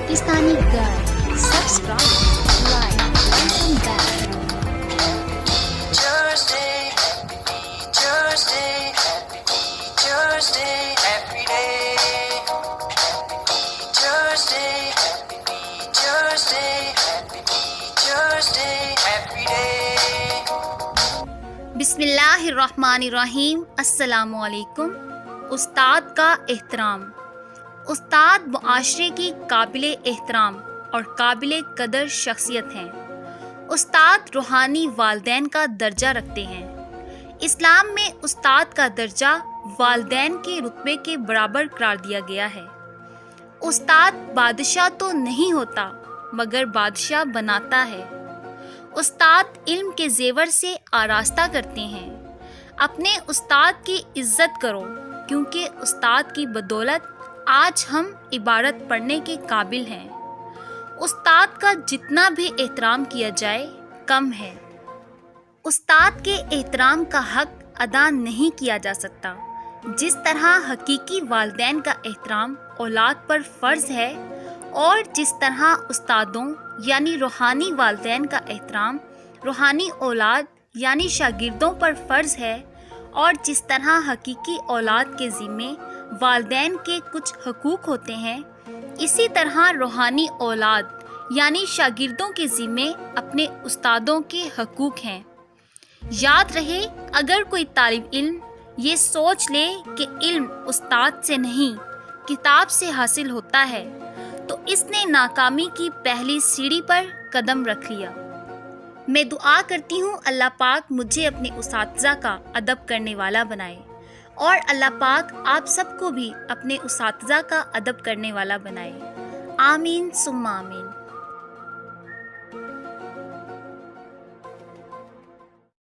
Pakistani girl. Subscribe, like, and back. Teacher's Day, happy Teacher's Day, happy Teacher's Day, every day. Happy Teacher's Day, happy Teacher's Day, happy Teacher's Day, every day. बिस्मिल्लाहिर्रहमानिर्रहीम। अस्सलामुअलैकुम। उस्ताद का एहतराम। उस्ताद मुआशरे की काबिल एहतराम और काबिल कदर शख्सियत हैं। उस्ताद रूहानी वालदैन का दर्जा रखते हैं। इस्लाम में उस्ताद का दर्जा वालदैन के रुतबे के बराबर करार दिया गया है। उस्ताद बादशाह तो नहीं होता मगर बादशाह बनाता है। उस्ताद इल्म के जेवर से आरास्ता करते हैं। अपने उस्ताद की इज्जत करो क्योंकि उस्ताद की बदौलत आज हम इबारत पढ़ने के काबिल हैं। उस्ताद का जितना भी एहतराम किया जाए कम है। उस्ताद के एहतराम का हक अदा नहीं किया जा सकता। जिस तरह हकीकी वालिदैन का एहतराम औलाद पर फ़र्ज़ है और जिस तरह उस्तादों यानी रूहानी वालिदैन का एहतराम रूहानी औलाद यानी शागिर्दों पर फ़र्ज़ है और जिस तरह हकीकी औलाद के ज़िम्मे वालिदैन के कुछ हकूक़ होते हैं, इसी तरह रूहानी औलाद यानी शागिर्दों के ज़िम्मे अपने उस्तादों के हकूक़ हैं। याद रहे, अगर कोई तालिब इल्म ये सोच ले कि इल्म उस्ताद से नहीं किताब से हासिल होता है तो इसने नाकामी की पहली सीढ़ी पर कदम रख लिया। मैं दुआ करती हूँ अल्लाह पाक मुझे अपने उस्ताज़ा का अदब करने वाला बनाए और अल्लाह पाक आप सबको भी अपने उस्ताज़ा का अदब करने वाला बनाए। आमीन सुम्मा आमीन।